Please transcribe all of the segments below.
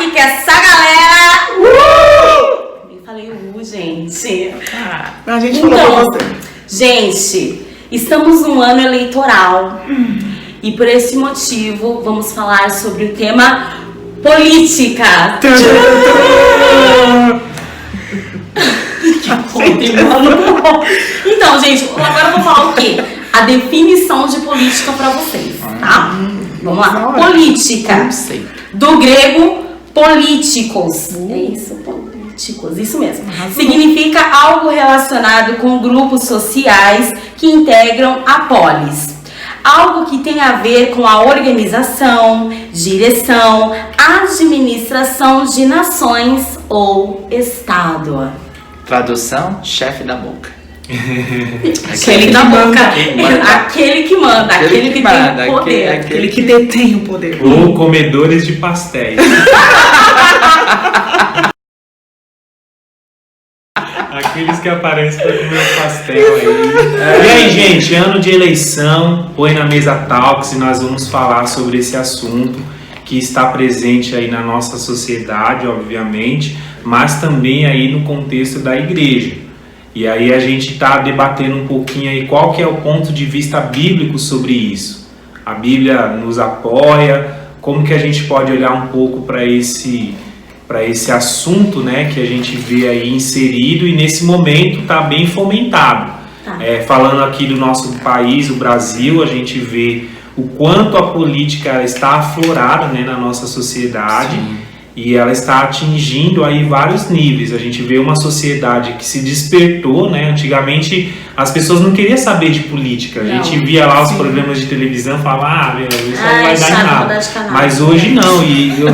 aqui com essa galera. Eu falei, gente. A gente Então, falou pra você. Gente, estamos num ano eleitoral. E por esse motivo, vamos falar sobre o tema política. Então, gente, agora eu vou falar o quê? A definição de política pra vocês, tá? Vamos lá. Política. Do grego, políticos. É isso, políticos. Isso mesmo. Significa algo relacionado com grupos sociais que integram a polis. Algo que tem a ver com a organização, direção, administração de nações ou Estado. Tradução, chefe da boca. Aquele da boca. Aquele que manda, aquele que tem o poder. Aquele que detém o poder. Ou comedores de pastéis. Aqueles que aparecem pra comer um pastel aí. E aí, gente, ano de eleição, põe na mesa Talks e nós vamos falar sobre esse assunto que está presente aí na nossa sociedade, obviamente, mas também aí no contexto da igreja. E aí a gente está debatendo um pouquinho aí qual que é o ponto de vista bíblico sobre isso. A Bíblia nos apoia, como que a gente pode olhar um pouco para esse assunto, né, que a gente vê aí inserido e nesse momento está bem fomentado. Tá. Falando aqui do nosso país, o Brasil, a gente vê o quanto a política está aflorada, né, na nossa sociedade. Sim. E ela está atingindo aí vários níveis. A gente vê uma sociedade que se despertou, né? Antigamente as pessoas não queriam saber de política. A gente via lá os programas de televisão e falava, meu, isso não vai dar em nada. Mas hoje não. E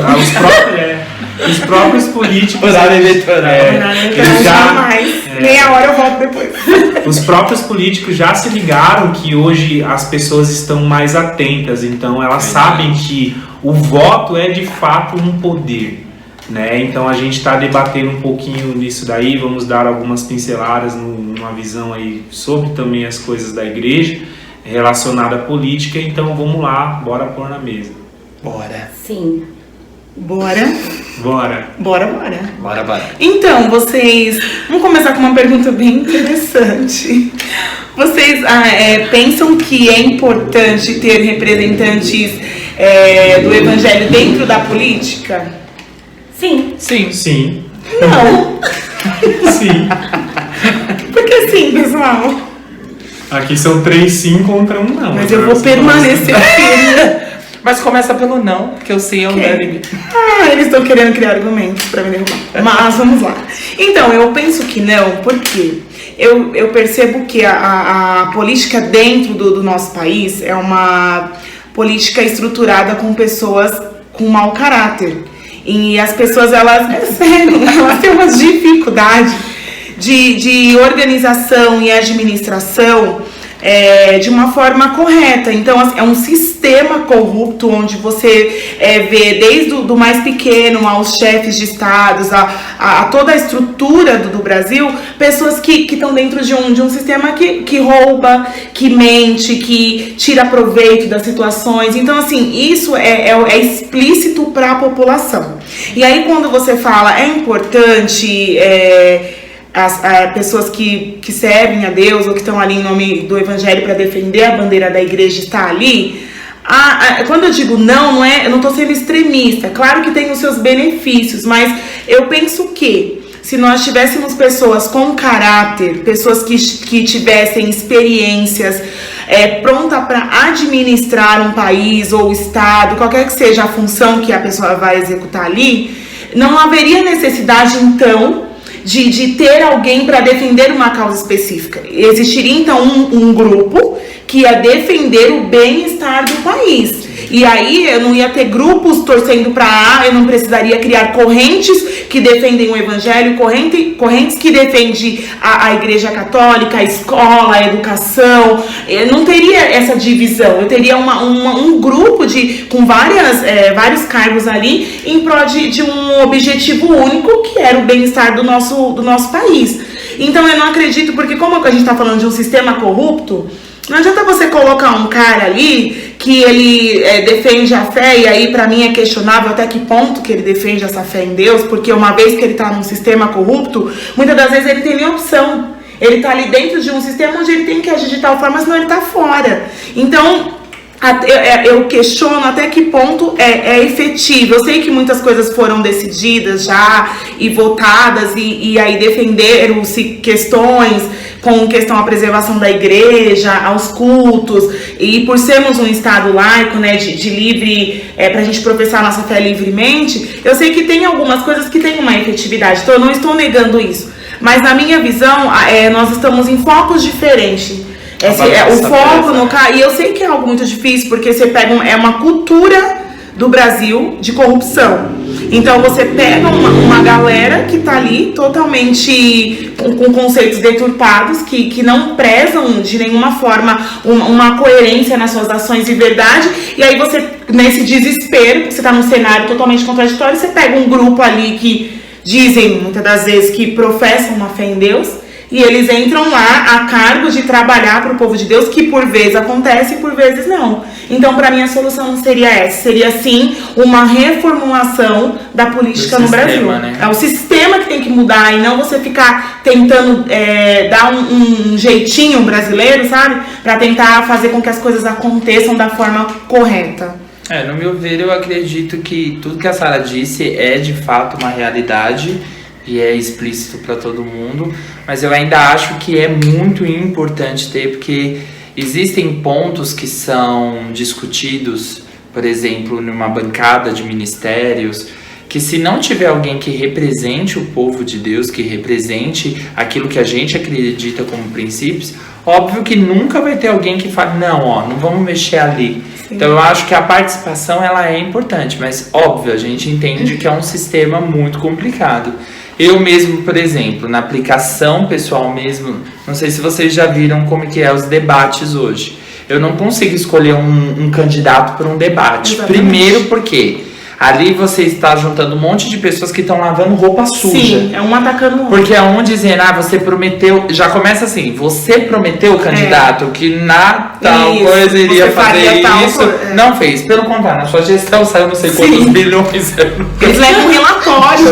os próprios políticos. Meia hora eu volto depois. Os próprios políticos já se ligaram que hoje as pessoas estão mais atentas. Então elas sabem que o voto é de fato um poder, né? Então a gente está debatendo um pouquinho nisso daí, vamos dar algumas pinceladas numa visão aí sobre também as coisas da igreja relacionada à política. Então vamos lá, bora pôr na mesa. Bora. Sim. Bora. Então, vocês... Vamos começar com uma pergunta bem interessante. Vocês pensam que é importante ter representantes do evangelho dentro da política? Sim. Sim. Não. Sim. Por que sim, pessoal? Aqui são 3 sim contra 1 não. Mas eu vou permanecer firme. Mas começa pelo não, que eu sei unânime. Eles estão querendo criar argumentos pra me derrubar. Mas vamos lá. Então, eu penso que não, porque eu percebo que a política dentro do nosso país é uma política estruturada com pessoas com mau caráter. E as pessoas, elas têm uma dificuldade de organização e administração de uma forma correta. Então, assim, é um sistema corrupto onde você vê desde do mais pequeno aos chefes de estados, a toda a estrutura do Brasil, pessoas que estão dentro de um sistema que rouba, que mente, que tira proveito das situações. Então, assim, isso é explícito para a população. E aí, quando você fala, é importante... As pessoas que servem a Deus ou que estão ali em nome do evangelho para defender a bandeira da igreja estar ali, quando eu digo não, eu não estou sendo extremista. Claro que tem os seus benefícios, mas eu penso que se nós tivéssemos pessoas com caráter, pessoas que tivessem experiências, pronta para administrar um país ou estado, qualquer que seja a função que a pessoa vai executar ali, não haveria necessidade então de ter alguém para defender uma causa específica. Existiria então um grupo que ia defender o bem-estar do país. E aí eu não ia ter grupos torcendo para eu não precisaria criar correntes que defendem o evangelho, correntes que defendem a igreja católica, a escola, a educação. Eu não teria essa divisão. Eu teria um grupo com vários cargos ali em prol de um objetivo único, que era o bem-estar do nosso país. Então eu não acredito, porque como a gente está falando de um sistema corrupto, não adianta você colocar um cara ali que ele defende a fé, e aí pra mim é questionável até que ponto que ele defende essa fé em Deus, porque uma vez que ele tá num sistema corrupto, muitas das vezes ele tem nem opção. Ele tá ali dentro de um sistema onde ele tem que agir de tal forma, senão ele tá fora. Então, eu questiono até que ponto é efetivo. Eu sei que muitas coisas foram decididas já e votadas, e aí defenderam-se questões com questão à preservação da igreja, aos cultos, e por sermos um estado laico, né, de livre, pra gente professar nossa fé livremente, eu sei que tem algumas coisas que têm uma efetividade, então eu não estou negando isso. Mas na minha visão, nós estamos em focos diferentes. O foco no caso, e eu sei que é algo muito difícil, porque você pega uma cultura do Brasil de corrupção. Então você pega uma galera que tá ali totalmente com conceitos deturpados, que não prezam de nenhuma forma uma coerência nas suas ações e verdade, e aí você, nesse desespero, porque você tá num cenário totalmente contraditório, você pega um grupo ali que dizem, muitas das vezes, que professam uma fé em Deus, e eles entram lá a cargo de trabalhar para o povo de Deus, que por vezes acontece e por vezes não. Então, para mim, a solução não seria essa. Seria, sim, uma reformulação da política no Brasil. Né? É o sistema que tem que mudar, e não você ficar tentando dar um jeitinho brasileiro, sabe? Para tentar fazer com que as coisas aconteçam da forma correta. No meu ver, eu acredito que tudo que a Sara disse é de fato uma realidade e é explícito para todo mundo, mas eu ainda acho que é muito importante ter, porque existem pontos que são discutidos, por exemplo, numa bancada de ministérios, que se não tiver alguém que represente o povo de Deus, que represente aquilo que a gente acredita como princípios, óbvio que nunca vai ter alguém que fale, não vamos mexer ali. Sim. Então eu acho que a participação ela é importante, mas óbvio, a gente entende que é um sistema muito complicado. Eu mesmo, por exemplo, na aplicação pessoal mesmo, não sei se vocês já viram como que é os debates hoje. Eu não consigo escolher um candidato para um debate. Exatamente. Primeiro porque ali você está juntando um monte de pessoas que estão lavando roupa suja. Sim, é um atacando o outro. Porque é um dizendo, você prometeu... Já começa assim, você prometeu o candidato que na tal coisa iria fazer isso. Não fez, pelo contrário, na sua gestão saiu não sei quantos bilhões. Eles levam relatórios.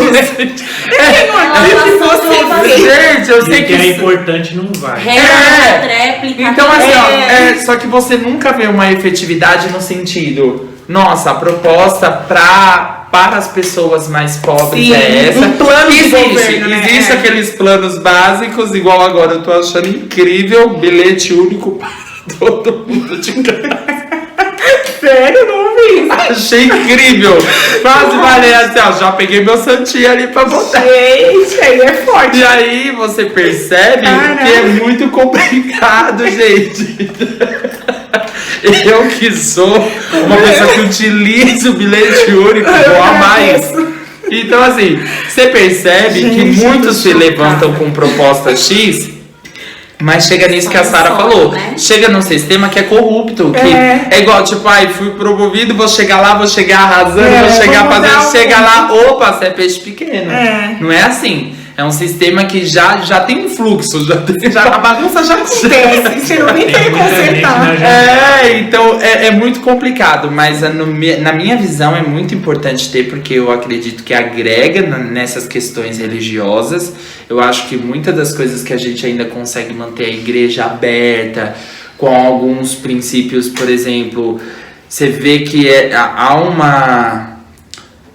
Gente, eu sei que é importante, não vai. Réplica. Então assim, só que você nunca vê uma efetividade no sentido... Nossa, a proposta para as pessoas mais pobres é essa. Um plano de governo, né? Existe aqueles planos básicos, igual agora eu tô achando incrível, bilhete único para todo mundo de casa. Sério, não vi. Achei incrível. Quase falei assim, já peguei meu santinho ali pra botar. Gente, aí é forte. E aí você percebe que é muito complicado, gente. Eu que sou uma pessoa que utiliza o bilhete único, vou amar isso. Então assim, você percebe que muitos se levantam com proposta X, mas chega nisso que a Sara falou, né? Chega num sistema que é corrupto, que é igual, tipo, fui promovido, vou chegar lá, vou chegar arrasando, vou chegar fazendo, chega lá, opa, você é peixe pequeno. Não é assim. É um sistema que já tem um fluxo, a bagunça já acontece, você não nem tem que consertar. Então é muito complicado, mas na minha visão é muito importante ter, porque eu acredito que agrega nessas questões religiosas. Eu acho que muitas das coisas que a gente ainda consegue manter a igreja aberta, com alguns princípios, por exemplo, você vê que há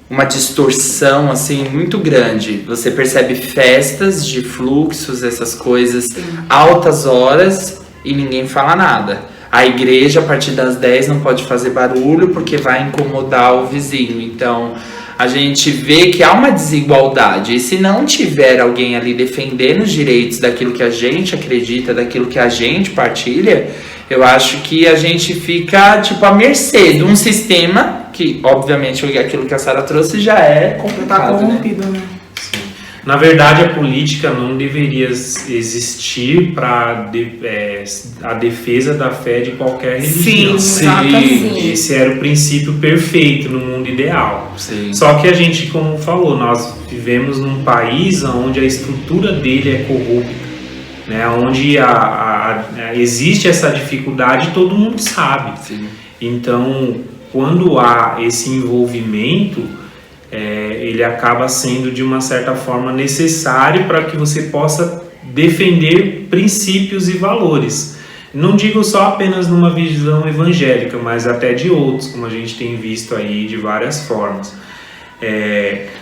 uma distorção assim muito grande. Você percebe festas de fluxos, essas coisas, altas horas e ninguém fala nada. A igreja a partir das 10 não pode fazer barulho porque vai incomodar o vizinho. Então a gente vê que há uma desigualdade, e se não tiver alguém ali defendendo os direitos daquilo que a gente acredita, daquilo que a gente partilha, eu acho que a gente fica tipo à mercê de um sistema que, obviamente, aquilo que a Sara trouxe já é complicado, corrompido, né? Na verdade, a política não deveria existir para a defesa da fé de qualquer religião. Sim. Esse era o princípio perfeito no mundo ideal. Sim. Só que a gente, como falou, nós vivemos num país onde a estrutura dele é corrupta, né? Onde existe essa dificuldade, todo mundo sabe. Sim. Então, quando há esse envolvimento, ele acaba sendo de uma certa forma necessário para que você possa defender princípios e valores. Não digo só apenas numa visão evangélica, mas até de outros, como a gente tem visto aí de várias formas.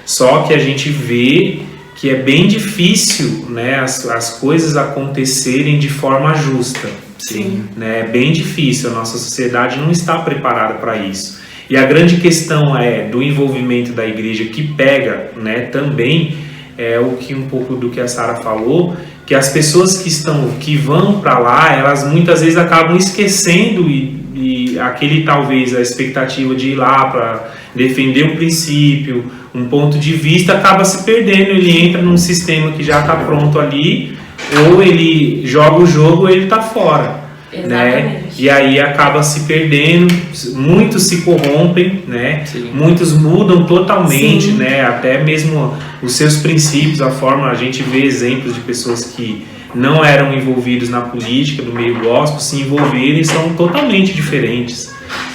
Só que a gente vê que é bem difícil, né, as coisas acontecerem de forma justa. Sim. Né? É bem difícil, a nossa sociedade não está preparada para isso. E a grande questão do envolvimento da igreja que pega, né, também um pouco do que a Sara falou, que as pessoas que vão para lá, elas muitas vezes acabam esquecendo e aquele talvez a expectativa de ir lá para defender um princípio, um ponto de vista, acaba se perdendo. Ele entra num sistema que já está pronto ali, ou ele joga o jogo ou ele está fora. Né? E aí acaba se perdendo, muitos se corrompem, né? Muitos mudam totalmente, né? Até mesmo os seus princípios, a forma, a gente vê exemplos de pessoas que não eram envolvidos na política do meio gospel, se envolverem, são totalmente diferentes,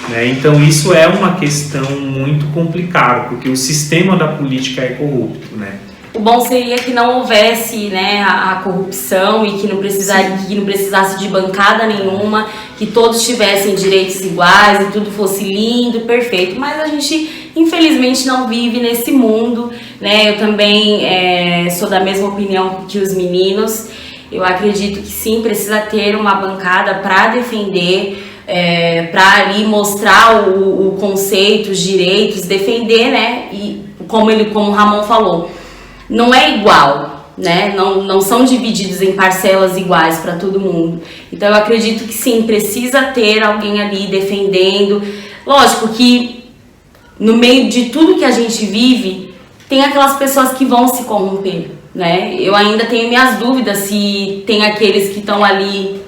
né? Então isso é uma questão muito complicada, porque o sistema da política é corrupto, né? O bom seria que não houvesse, né, a corrupção e que não precisasse de bancada nenhuma, que todos tivessem direitos iguais e tudo fosse lindo, perfeito. Mas a gente, infelizmente, não vive nesse mundo, né? Eu também sou da mesma opinião que os meninos. Eu acredito que sim, precisa ter uma bancada para defender, para ali mostrar o conceito, os direitos, defender, né? E como o Ramon falou, não é igual, né? Não são divididos em parcelas iguais para todo mundo. Então eu acredito que sim, precisa ter alguém ali defendendo. Lógico que no meio de tudo que a gente vive, tem aquelas pessoas que vão se corromper, né? Eu ainda tenho minhas dúvidas se tem aqueles que estão ali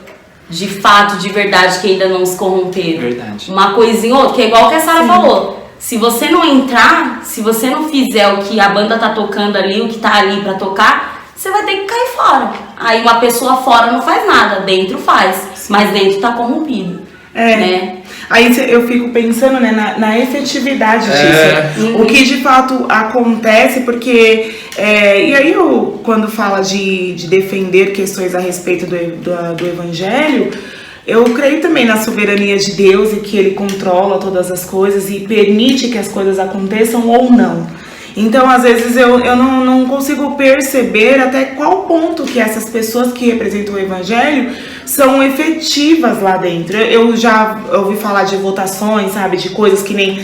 de fato, de verdade, que ainda não se corromperam. Verdade. Uma coisinha ou outra, que é igual que a Sara falou. Se você não entrar, se você não fizer o que a banda tá tocando ali, o que tá ali pra tocar, você vai ter que cair fora. Aí uma pessoa fora não faz nada, dentro faz, mas dentro tá corrompido. Né? Aí eu fico pensando, né, na efetividade disso. O que de fato acontece, porque... e aí quando fala de defender questões a respeito do evangelho, eu creio também na soberania de Deus e que Ele controla todas as coisas e permite que as coisas aconteçam ou não. Então, às vezes, eu não consigo perceber até qual ponto que essas pessoas que representam o Evangelho são efetivas lá dentro. Eu já ouvi falar de votações, sabe, de coisas que nem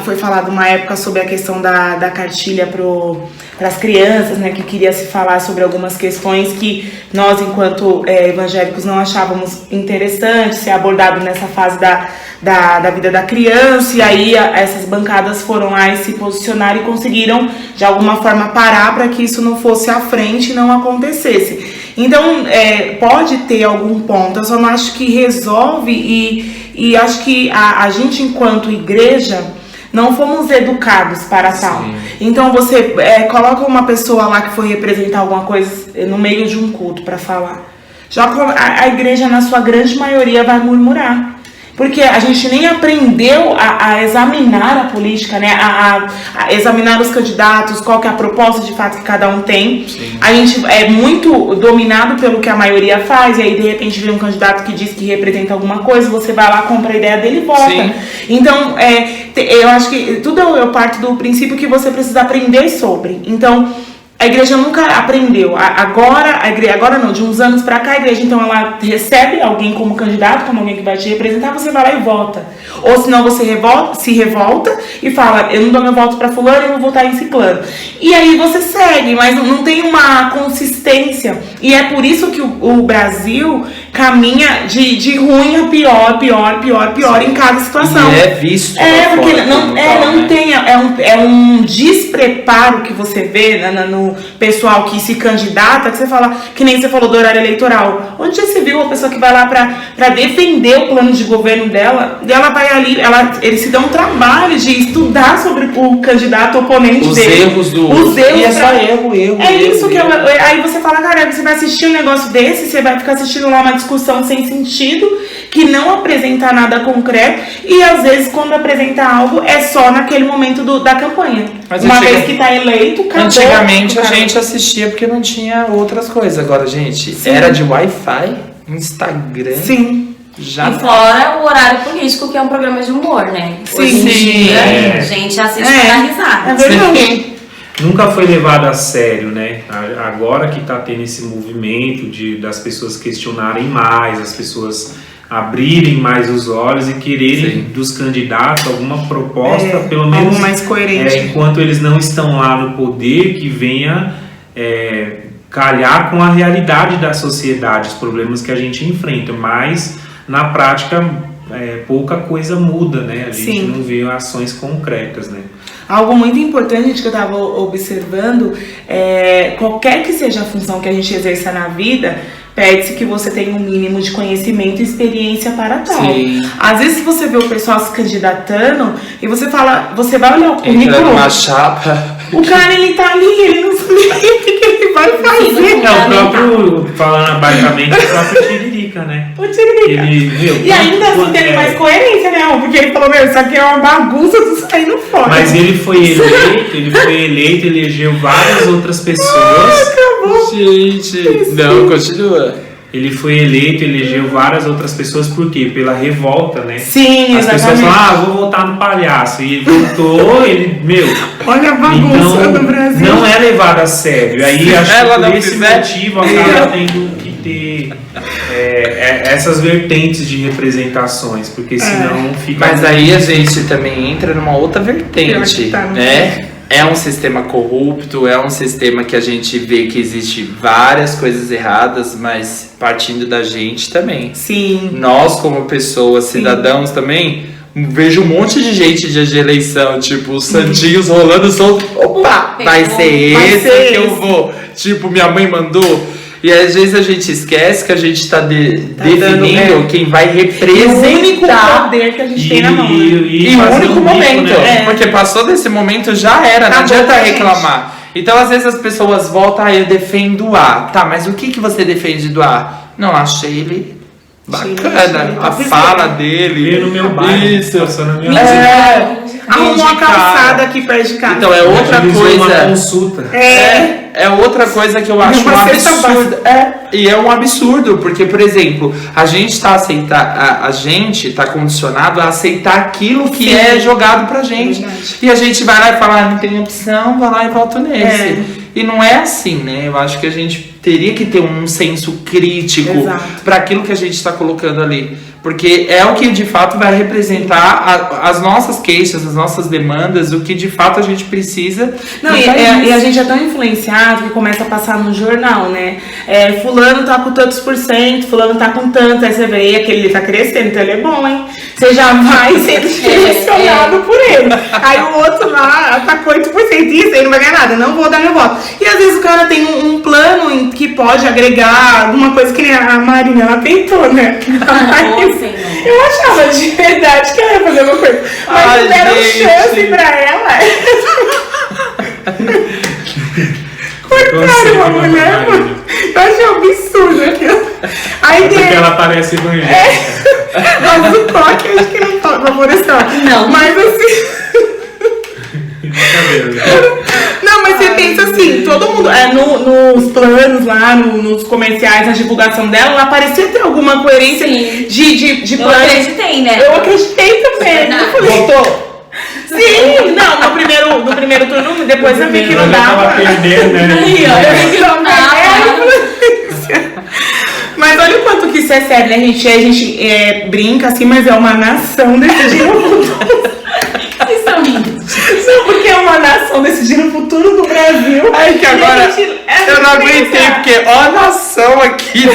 foi falado uma época sobre a questão da cartilha para as crianças, né, que queria se falar sobre algumas questões que nós, enquanto evangélicos, não achávamos interessante ser abordado nessa fase da vida da criança, e aí essas bancadas foram lá e se posicionaram e conseguiram, de alguma forma, parar para que isso não fosse à frente e não acontecesse. Então, pode ter algum ponto, eu só não acho que resolve e acho que a gente, enquanto igreja, não fomos educados para tal. Então você coloca uma pessoa lá que foi representar alguma coisa no meio de um culto para falar. Já a igreja, na sua grande maioria, vai murmurar. Porque a gente nem aprendeu a examinar a política, né? A examinar os candidatos, qual que é a proposta de fato que cada um tem. Sim. A gente é muito dominado pelo que a maioria faz, e aí de repente vem um candidato que diz que representa alguma coisa, você vai lá, compra a ideia dele e vota. Sim. Então, eu acho que tudo eu parto do princípio que você precisa aprender sobre. Então, a igreja nunca aprendeu. Agora não, de uns anos pra cá, a igreja, então, ela recebe alguém como candidato, como alguém que vai te representar, você vai lá e vota. Ou senão você se revolta e fala, eu não dou meu voto pra fulano, eu vou votar em ciclano. E aí você segue, mas não tem uma consistência. E é por isso que o Brasil caminha de ruim a pior em cada situação. E é visto. Porque não tem, um despreparo que você vê no pessoal que se candidata, que você fala, que nem você falou do horário eleitoral. Onde já se viu uma pessoa que vai lá pra defender o plano de governo dela, e ela vai ali, eles se dão um trabalho de estudar sobre o candidato oponente dele. Os erros. E é só erro. Aí você fala, cara, você vai assistir um negócio desse, você vai ficar assistindo lá uma discussão discussão sem sentido, que não apresenta nada concreto, e às vezes quando apresenta algo é só naquele momento da campanha. Mas uma vez que tá eleito, acabou. Antigamente a gente assistia porque não tinha outras coisas. Agora, gente, era de Wi-Fi, Instagram. Sim. Já E fora o horário político, que é um programa de humor, né? Sim. Hoje em dia, É. a gente assiste pra dar risada. É verdade. Nunca foi levado a sério, né? Agora que tá tendo esse movimento das pessoas questionarem mais, as pessoas abrirem mais os olhos e quererem Sim. dos candidatos alguma proposta, pelo menos algo mais coerente. enquanto eles não estão lá no poder, que venha calhar com a realidade da sociedade, os problemas que a gente enfrenta, mas na prática pouca coisa muda, né? A gente Sim. não vê ações concretas, né? Algo muito importante que eu estava observando qualquer que seja a função que a gente exerça na vida, pede-se que você tenha um mínimo de conhecimento e experiência para tal. Sim. Às vezes você vê o pessoal se candidatando e você fala, você vai olhar o entra currículo, numa chapa. o cara ele tá ali, ele não sabe o que ele vai fazer. O próprio, falando abertamente, o próprio Tiririca, né? O Tiririca. E ainda assim teve mais coerência, né? Porque ele falou, isso aqui é uma bagunça, tô saindo fora. Mas ele foi eleito, elegeu várias outras pessoas. Acabou. Gente, não, continua. Ele foi eleito, elegeu várias outras pessoas, por quê? Pela revolta, né? Sim, As pessoas falam, vou votar no palhaço. E ele votou, olha a bagunça então, do Brasil. não é levado a sério. Aí acho ela que não por esse quiser. motivo acaba tendo que ter essas vertentes de representações, porque senão fica... Mas aí a gente também entra numa outra vertente, Tá, né? É um sistema corrupto, é um sistema que a gente vê que existe várias coisas erradas, mas partindo da gente também. Sim. Nós, como pessoas, cidadãos também, vejo um monte de gente de eleição, tipo, os santinhos rolando solto. Opa, vai ser Vai esse ser que eu esse. vou. Tipo, minha mãe mandou. E às vezes a gente esquece que a gente tá definindo quem vai representar. O único poder que a gente tem na mão. E o fazer único um bico, momento, né? porque passou desse momento já era, não Acabou adianta pra gente. reclamar. Então às vezes as pessoas voltam, eu defendo A. Tá, mas o que você defende do A? Não, achei ele bacana, a fala dele. Veio no meu bairro, Isso. passou na minha Arrumou uma Indicar. calçada aqui perto de casa. Então é outra Utilizou uma coisa. consulta. É outra coisa que eu acho um Uma cesta absurdo. E é um absurdo, porque, por exemplo, a gente tá condicionado a aceitar aquilo que é jogado pra gente. Verdade. E a gente vai lá e fala, não tem opção, vai lá e volta nesse. E não é assim, né? Eu acho que a gente teria que ter um senso crítico Exato. para aquilo que a gente está colocando ali. Porque é o que de fato vai representar as nossas queixas, as nossas demandas, o que de fato a gente precisa. Não, no e país. a gente é tão influenciado que começa a passar no jornal, né? Fulano tá com tantos %, fulano tá com tanto, aí você vê, aquele tá crescendo, então ele é bom, hein? Você já vai sendo direcionado por ele. Aí o outro lá tá com 8%, isso aí não vai ganhar nada, não vou dar meu voto. E às vezes o cara tem um plano que pode agregar alguma coisa que nem a Marina, ela tentou, né? Eu achava de verdade que ela ia fazer alguma coisa. Mas Ai, não deram gente. chance pra ela. Cortaram uma mulher, mano. Eu achei um absurdo aquilo. Aí Porque tem. ela parece evangélica. Mas o toque acho que não favoreceu. Não. Mas assim. Não, mas você pensa assim, todo mundo, nos planos lá, nos comerciais, na divulgação dela, ela parecia ter alguma coerência Sim. de Eu plano. acreditei, né? Eu acreditei também. Eu falei, Voltou? sim, não, no primeiro turno, depois eu vi que não Ela já tava dava. perdendo, né? Aí, ó, Eu eu vi que não dava. Mas olha o quanto que isso é sério, né? A gente brinca assim, mas é uma nação decidindo o futuro. Vocês são lindos. Não, porque é uma nação decidindo o futuro do Brasil. Ai, que agora eu não aguentei, pensar. porque ó a nação aqui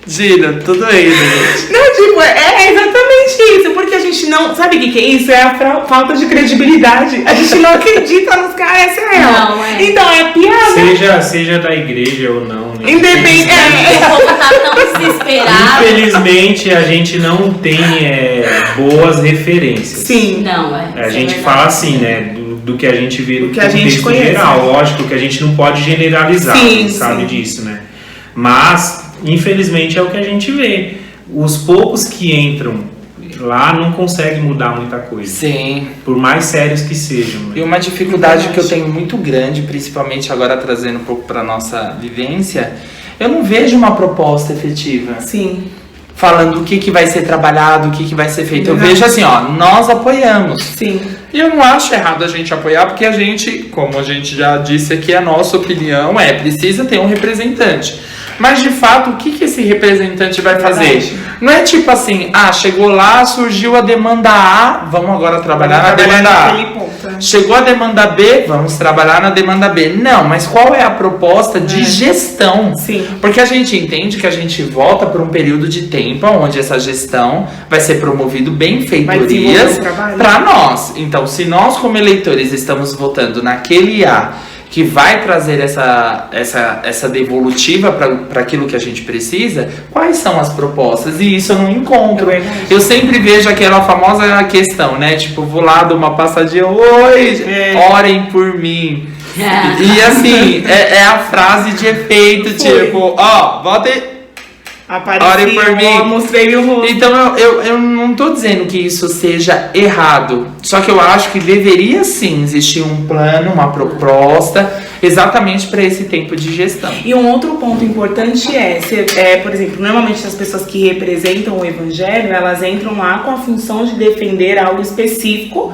decidindo, tudo isso, gente. Não, tipo, é exatamente isso, porque a gente não. Sabe o que é isso? É a falta de credibilidade. A gente não acredita nos caras, essa é real. Não, é. Então é piada. Seja da igreja ou não, né? Independente. O povo tá tão desesperado. Infelizmente a gente não tem boas referências. Sim. Não, é. A isso gente é fala verdade. assim, né? Do que a gente vê no que a gente contexto conhece. geral. Lógico que a gente não pode generalizar, Sim, a gente sabe sim. disso, né? Mas infelizmente é o que a gente vê. Os poucos que entram lá não conseguem mudar muita coisa. Sim. Por mais sérios que sejam. E uma dificuldade que eu tenho muito grande, principalmente agora trazendo um pouco para nossa vivência, eu não vejo uma proposta efetiva. Sim. Falando o que vai ser trabalhado, o que vai ser feito. Eu vejo assim, ó, nós apoiamos. Sim. E eu não acho errado a gente apoiar, porque a gente, como a gente já disse aqui, a nossa opinião precisa ter um representante. Mas de fato, o que esse representante vai fazer? Não é tipo assim, chegou lá, surgiu a demanda A, vamos agora trabalhar na demanda A. Chegou a demanda B, vamos trabalhar na demanda B. Não, mas qual é a proposta de gestão? Sim. Porque a gente entende que a gente volta para um período de tempo onde essa gestão vai ser promovido benfeitorias para nós. Então, se nós como eleitores estamos votando naquele A que vai trazer essa devolutiva para aquilo que a gente precisa, quais são as propostas? E isso eu não encontro. Eu sempre vejo aquela famosa questão, né? Tipo, vou lá, dou uma passadinha, orem por mim. E assim, é a frase de efeito, tipo, votem. Orem por mim. Mostrei meu rosto. Então eu não tô dizendo que isso seja errado. Só que eu acho que deveria sim existir um plano, uma proposta, exatamente para esse tempo de gestão. E um outro ponto importante por exemplo, normalmente as pessoas que representam o evangelho, elas entram lá com a função de defender algo específico.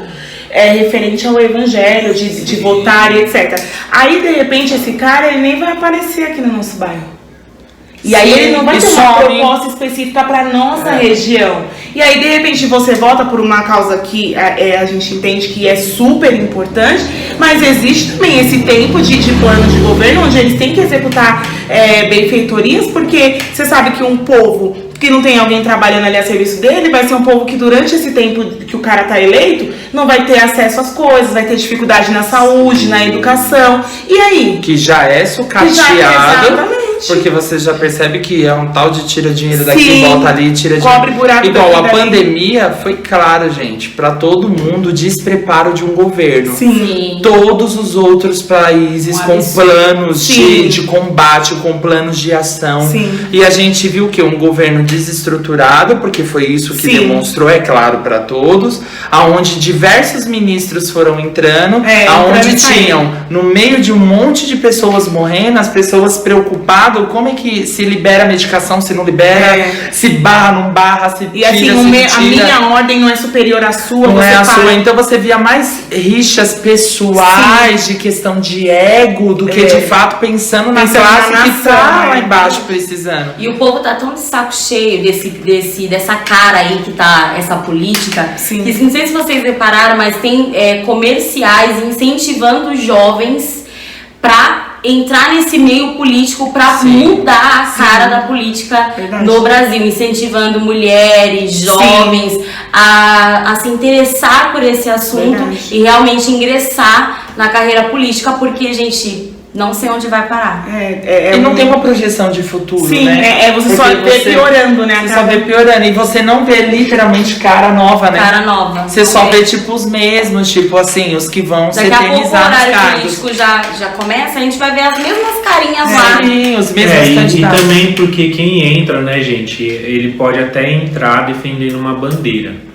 Referente ao evangelho, de votar e etc. Aí, de repente, esse cara ele nem vai aparecer aqui no nosso bairro. E aí ele não vai ter uma proposta específica para nossa região. E aí, de repente, você vota por uma causa que a gente entende que é super importante, mas existe também esse tempo de plano de governo, onde eles têm que executar benfeitorias, porque você sabe que um povo que não tem alguém trabalhando ali a serviço dele, vai ser um povo que durante esse tempo que o cara tá eleito, não vai ter acesso às coisas, vai ter dificuldade na saúde, na educação. E aí? Que já é sucateado. Exatamente. Porque você já percebe que é um tal de tira dinheiro daqui, volta ali, tira dinheiro. Cobre buraco. Igual a pandemia foi clara, gente, para todo mundo o despreparo de um governo. Sim. Todos os outros países com planos de combate, com planos de ação. Sim. E a gente viu que um governo desestruturado, porque foi isso que demonstrou, é claro, para todos, aonde diversos ministros foram entrando, aonde tinham, no meio de um monte de pessoas morrendo, as pessoas preocupadas, como é que se libera a medicação, se não libera, se barra, não barra, se e tira, assim, a minha ordem não é superior à sua, não é a sua. Então você via mais rixas pessoais, de questão de ego, do que de fato pensando na classe que tá lá embaixo precisando. E o povo tá tão de saco cheio dessa cara aí que tá essa política, que não sei se vocês repararam, mas tem comerciais incentivando os jovens pra entrar nesse meio político para mudar a cara da política no Brasil, incentivando mulheres, jovens a se interessar por esse assunto e realmente ingressar na carreira política, porque, gente, não sei onde vai parar. E não tem uma projeção de futuro, né? Você só vê piorando, né? Você só vê piorando. E você não vê literalmente cara nova, né? Cara nova. Você só vê, tipo, os mesmos, tipo assim, os que vão se eternizar nos cargos. Daqui a pouco o horário político já começa, a gente vai ver as mesmas carinhas lá. Sim, os mesmos candidatos. E também porque quem entra, né, gente, ele pode até entrar defendendo uma bandeira.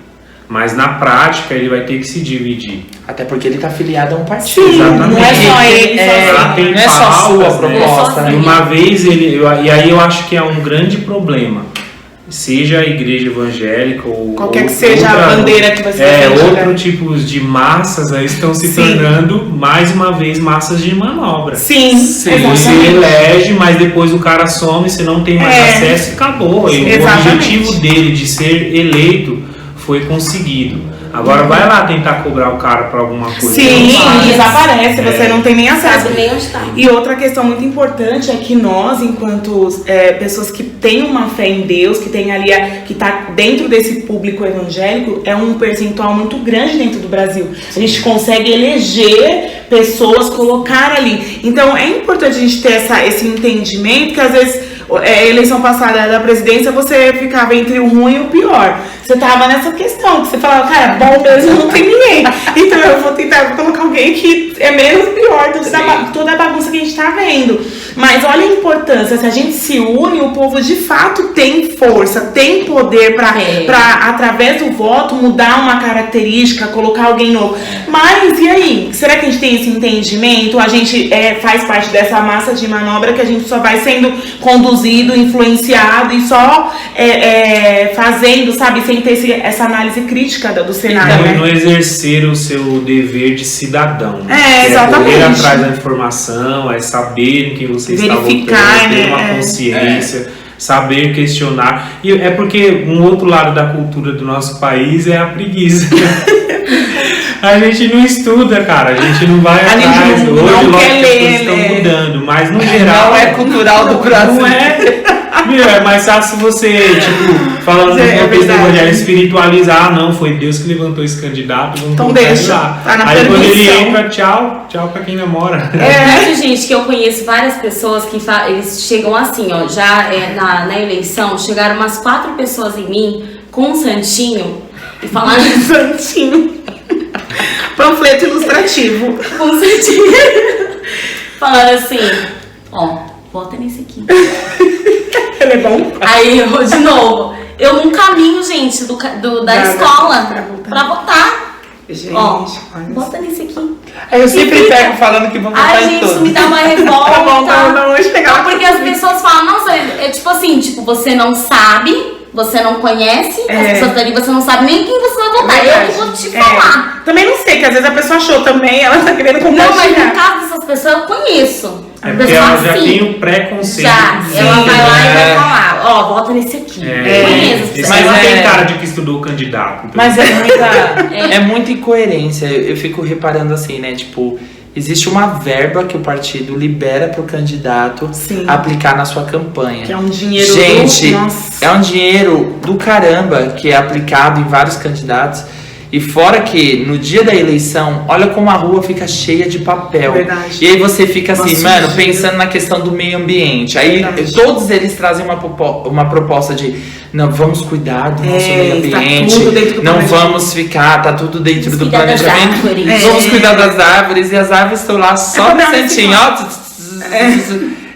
Mas na prática ele vai ter que se dividir. Até porque ele tá afiliado a um partido. Sim, exatamente. Não é só ele, não é só a sua proposta. Né? Uma vez e aí eu acho que é um grande problema. Seja a igreja evangélica ou qualquer que seja a bandeira que você outro tipo de massas aí estão se tornando mais uma vez massas de manobra. Sim. Você elege, mas depois o cara some, você não tem mais acesso e acabou. E o objetivo dele de ser eleito foi conseguido. Agora vai lá tentar cobrar o cara pra alguma coisa. Sim, desaparece, você não tem nem acesso. Sabe nem onde tá. E outra questão muito importante é que nós, enquanto pessoas que têm uma fé em Deus, que tem ali, que tá dentro desse público evangélico, é um percentual muito grande dentro do Brasil. A gente consegue eleger pessoas, colocar ali. Então é importante a gente ter esse entendimento, que às vezes eleição passada da presidência você ficava entre o ruim e o pior. você tava nessa questão, que você falava, cara, bom mesmo não tem ninguém. Então eu vou tentar colocar alguém que é menos pior do que toda a bagunça que a gente tá vendo. Mas olha a importância, se a gente se une, o povo de fato tem força, tem poder pra através do voto, mudar uma característica, colocar alguém novo. Mas e aí? Será que a gente tem esse entendimento? A gente faz parte dessa massa de manobra que a gente só vai sendo conduzido, influenciado e só fazendo, sabe, sem ter essa análise crítica do cenário. Então, né? não exercer o seu dever de cidadão. Exatamente. É correr atrás da informação, é saber em quem você está votando, ter uma consciência, saber questionar. E é porque um outro lado da cultura do nosso país é a preguiça. A gente não estuda, cara, a gente não vai atrás. Hoje, lógico, as coisas estão mudando, mas no geral. Não é cultural do Brasil. Não é. É mais fácil você, tipo, falando no contexto do evangelho, espiritualizar. Não, foi Deus que levantou esse candidato, vamos então deixa. Tá na aí permissão. quando ele entra, tchau pra quem namora. Muito gente que eu conheço, várias pessoas que eles chegam assim, ó, já na eleição, chegaram umas 4 pessoas em mim com um santinho e falaram santinho. Panfleto ilustrativo. Com um santinho. Falaram assim, ó, vota nesse aqui. Ele é bom? Aí eu, de novo, eu num caminho, gente, da escola pra votar. Gente, ó, bota nesse aqui. Aí eu sempre pego falando que vou votar ai, em gente, todos. isso me dá uma revolta. Tá bom, não, hoje pegar. Porque as pessoas falam, nossa, é tipo assim, tipo, você não sabe, você não conhece, as pessoas estão ali, você não sabe nem quem você vai votar. Eu que vou te falar. Também não sei, que às vezes a pessoa achou também, ela tá querendo compartilhar. Não, mas no caso dessas pessoas eu conheço. É porque ela já tem o preconceito. Já, ela vai lá e vai falar, ó, vota nesse aqui. Conheço. Mas não tem cara de que estudou o candidato. Mas é muita incoerência. Eu fico reparando assim, né? Tipo, existe uma verba que o partido libera pro candidato aplicar na sua campanha. Que é um dinheiro é um dinheiro do caramba que é aplicado em vários candidatos. E fora que no dia da eleição, olha como a rua fica cheia de papel. Verdade. E aí você fica assim, mano, pensando na questão do meio ambiente. Aí todos eles trazem uma proposta de não, vamos cuidar do nosso meio ambiente. Tá tudo dentro do não vamos ficar, tá tudo dentro do planejamento. Vamos cuidar das árvores. E as árvores estão lá só no cantinho, ó.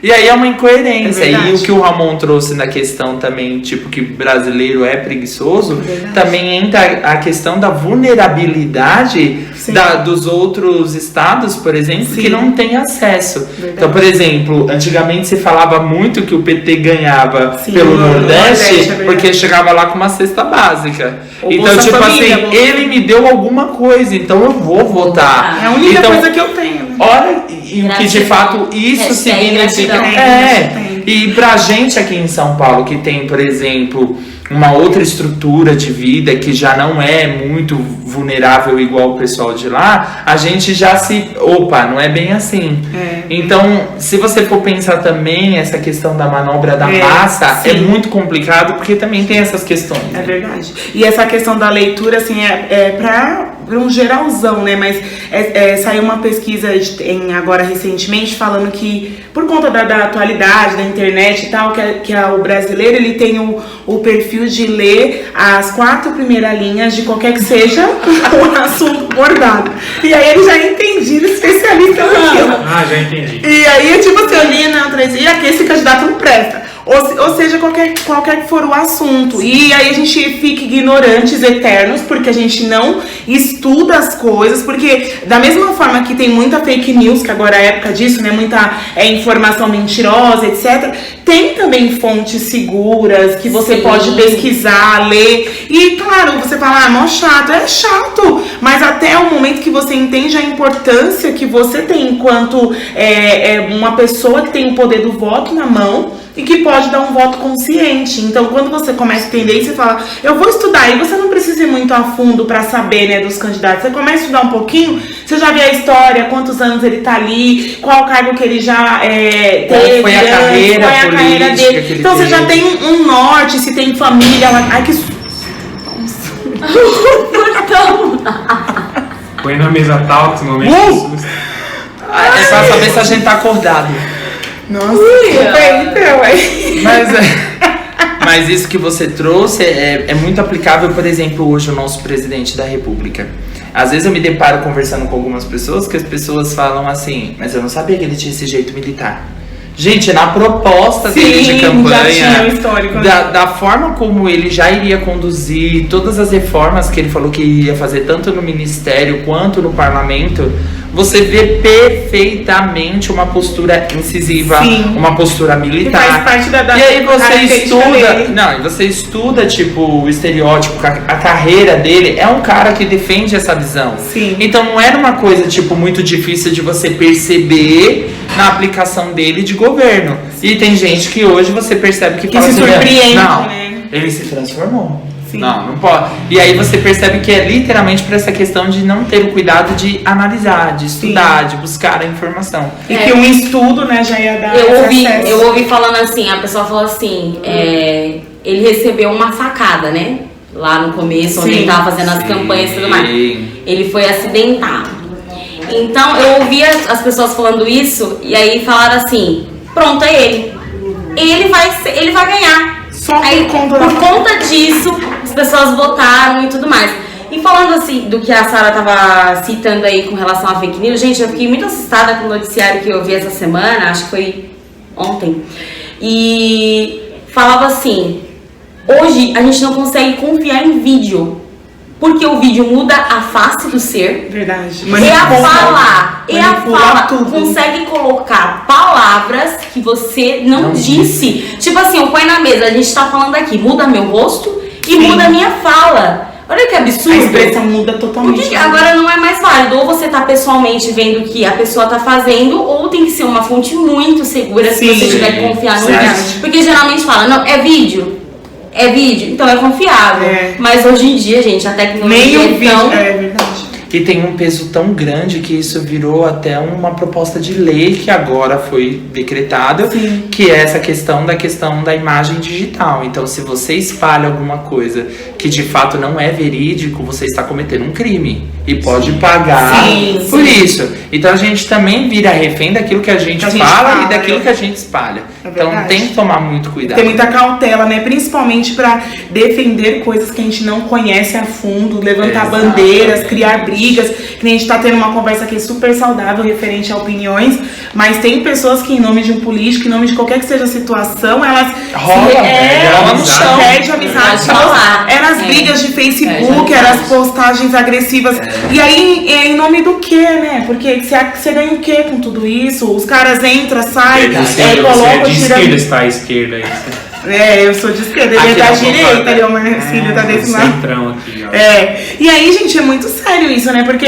E aí é uma incoerência. E o que o Ramon trouxe na questão também, tipo, que brasileiro é preguiçoso, também entra a questão da vulnerabilidade dos outros estados, por exemplo, que não tem acesso. Então, por exemplo, antigamente se falava muito que o PT ganhava pelo Nordeste, porque chegava lá com uma cesta básica. Então, tipo assim, ele me deu alguma coisa, então eu vou votar. É a única coisa que eu tenho. Olha, e o que de fato isso significa. E pra gente aqui em São Paulo, que tem, por exemplo, uma outra estrutura de vida que já não é muito vulnerável igual o pessoal de lá, a gente já não é bem assim. Então, se você for pensar também essa questão da manobra da massa, é muito complicado, porque também tem essas questões. É verdade. E essa questão da leitura, assim, pra um geralzão, né? Mas saiu uma pesquisa agora recentemente falando que, por conta da atualidade, da internet e tal, que o brasileiro, ele tem o perfil de ler as 4 primeiras linhas de qualquer que seja o assunto abordado. E aí ele já é entendido, especialista naquilo. Já entendi. E aí, tipo assim, eu li, e aqui esse candidato não presta. Ou seja, qualquer que for o assunto. E aí a gente fica ignorantes eternos, porque a gente não estuda as coisas, porque da mesma forma que tem muita fake news, que agora é a época disso, né? Muita informação mentirosa, etc. Tem também fontes seguras que você pode pesquisar, ler. E claro, você fala, mó chato. É chato, mas até o momento que você entende a importância que você tem enquanto uma pessoa que tem o poder do voto na mão e que pode dar um voto consciente. Então, quando você começa a entender e você fala, eu vou estudar, e você não precisa ir muito a fundo para saber, né, dos candidatos. Você começa a estudar um pouquinho, você já vê a história, quantos anos ele tá ali, qual cargo que ele já teve, qual foi a carreira dele. Que ele então, teve. Você já tem um norte, se tem família. Ai, que Põe na mesa Talks, no momento de susto. É pra saber se a gente tá acordado. Nossa, então, Mas isso que você trouxe é muito aplicável, por exemplo, hoje o nosso presidente da República. Às vezes eu me deparo conversando com algumas pessoas que as pessoas falam assim, mas eu não sabia que ele tinha esse jeito militar. Gente, na proposta dele de campanha, já tinha um histórico, né? da forma como ele já iria conduzir todas as reformas que ele falou que ia fazer, tanto no ministério quanto no parlamento, você vê perfeitamente uma postura incisiva, Sim. uma postura militar. Que faz parte da e aí você característica estuda, dele. não, e você estuda tipo o estereótipo, a carreira dele é um cara que defende essa visão. Sim. Então não era uma coisa tipo muito difícil de você perceber na aplicação dele de governo. E tem gente que hoje você percebe que fala se assim, surpreende, não, né? ele se transformou. Sim. Não pode. E aí você percebe que é literalmente por essa questão de não ter o cuidado de analisar, de estudar, de buscar a informação. E que um estudo, né, já ia dar acesso. Eu ouvi falando assim, a pessoa falou assim, ele recebeu uma sacada, né? Lá no começo, onde ele tava fazendo as campanhas e tudo mais. Ele foi acidentado. Então eu ouvi as pessoas falando isso e aí falaram assim, pronto, é ele. Ele vai ganhar. Só Aí, por conta disso, as pessoas votaram e tudo mais. E falando assim, do que a Sara tava citando aí com relação a fake news, gente, eu fiquei muito assustada com o noticiário que eu vi essa semana, acho que foi ontem. E falava assim, hoje a gente não consegue confiar em vídeo. Porque o vídeo muda a face do ser. Verdade. E a fala tudo. consegue colocar palavras que você não disse. Tipo assim, eu põe na mesa, a gente tá falando aqui, muda meu rosto e muda a minha fala. Olha que absurdo. A expressão muda totalmente. Porque agora não é mais válido. Ou você tá pessoalmente vendo o que a pessoa tá fazendo, ou tem que ser uma fonte muito segura se você tiver que confiar no lugar. Porque geralmente fala, não, é vídeo. É vídeo, então é confiável. Mas hoje em dia, gente, a tecnologia nem o vídeo, então... é verdade. E tem um peso tão grande que isso virou até uma proposta de lei que agora foi decretada, que é essa questão da imagem digital. Então, se você espalha alguma coisa que de fato não é verídico, você está cometendo um crime e pode pagar por isso. Então, a gente também vira refém daquilo que a gente fala e daquilo que a gente espalha. Então, tem que tomar muito cuidado. Tem muita cautela, né? Principalmente para defender coisas que a gente não conhece a fundo, levantar bandeiras, criar brigas. Que nem a gente tá tendo uma conversa aqui super saudável referente a opiniões, mas tem pessoas que em nome de um político, em nome de qualquer que seja a situação, elas rola no chão, perde amizade. Eram as brigas de Facebook, eram as postagens agressivas. E aí, em nome do quê, né? Porque você ganha o quê com tudo isso? Os caras entram, saem, colocam, de esquerda, está à esquerda aí. Eu sou de esquerda, ele é da direita, ele é uma filha, tá desse lado. Aqui, ó. E aí, gente, é muito sério isso, né? Porque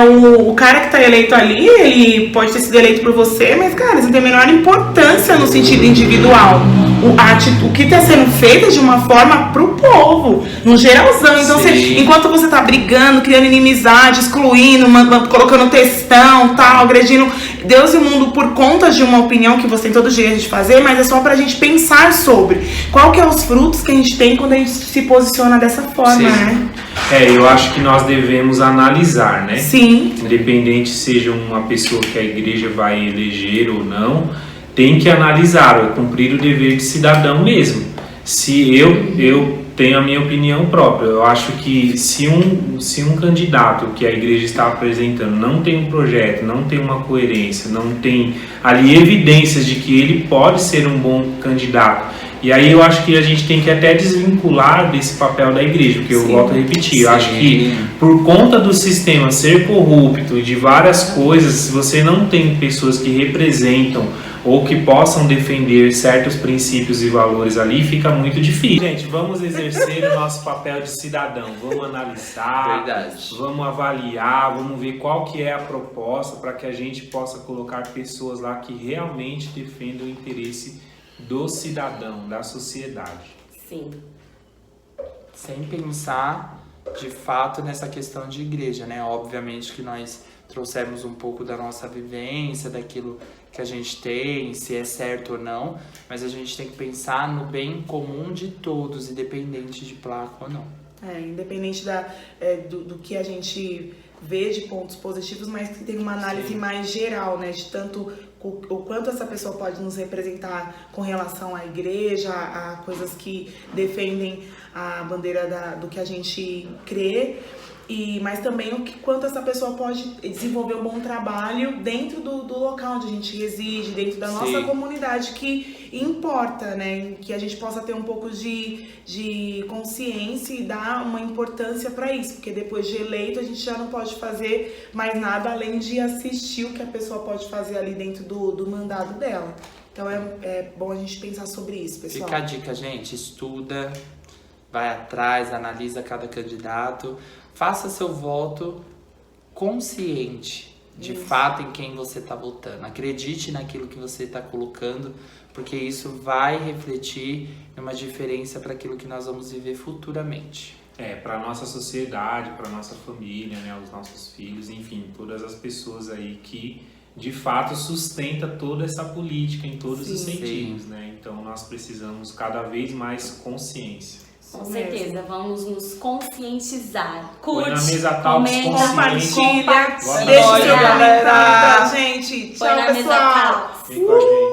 o cara que tá eleito ali, ele pode ter sido eleito por você, mas, cara, isso não tem a menor importância no sentido individual. O que tá sendo feito é de uma forma pro povo, no geralzão. Então, enquanto você tá brigando, criando inimizade, excluindo, colocando textão, tal, agredindo Deus e o mundo por conta de uma opinião que você tem todo jeito de fazer, mas é só pra gente pensar sobre qual que é os frutos que a gente tem quando a gente se posiciona dessa forma, né? Eu acho que nós devemos analisar, né? Sim. Independente seja uma pessoa que a igreja vai eleger ou não, tem que analisar, cumprir o dever de cidadão mesmo. Se eu tenho a minha opinião própria, eu acho que se um candidato que a igreja está apresentando não tem um projeto, não tem uma coerência, não tem ali evidências de que ele pode ser um bom candidato, e aí eu acho que a gente tem que até desvincular desse papel da igreja, porque eu volto a repetir, eu acho que por conta do sistema ser corrupto e de várias coisas, se você não tem pessoas que representam ou que possam defender certos princípios e valores ali, fica muito difícil. Gente, vamos exercer o nosso papel de cidadão, vamos analisar, vamos avaliar, vamos ver qual que é a proposta para que a gente possa colocar pessoas lá que realmente defendam o interesse do cidadão, da sociedade. Sim. Sem pensar, de fato, nessa questão de igreja, né? Obviamente que nós trouxemos um pouco da nossa vivência, daquilo que a gente tem, se é certo ou não, mas a gente tem que pensar no bem comum de todos, independente de placa ou não. Independente do que a gente vejo pontos positivos, mas que tem uma análise mais geral, né? De tanto o quanto essa pessoa pode nos representar com relação à igreja, a coisas que defendem a bandeira do que a gente crê. Mas também quanto essa pessoa pode desenvolver um bom trabalho dentro do local onde a gente reside, dentro da nossa comunidade, que importa, né? Que a gente possa ter um pouco de consciência e dar uma importância para isso, porque depois de eleito a gente já não pode fazer mais nada além de assistir o que a pessoa pode fazer ali dentro do mandado dela. Então é bom a gente pensar sobre isso, pessoal. Fica a dica, gente, estuda, vai atrás, analisa cada candidato. Faça seu voto consciente, de fato, em quem você está votando. Acredite naquilo que você está colocando, porque isso vai refletir numa diferença para aquilo que nós vamos viver futuramente. Para a nossa sociedade, para a nossa família, né, os nossos filhos, enfim, todas as pessoas aí que, de fato, sustenta toda essa política em todos os sentidos, né? Então, nós precisamos cada vez mais consciência. Com certeza, vamos nos conscientizar. Põe Curte, na mesa Talks compartilha, Boa deixa o noite, seu galera. comentário pra gente. Põe Tchau, na mesa pessoal. Talks. Vem com a gente.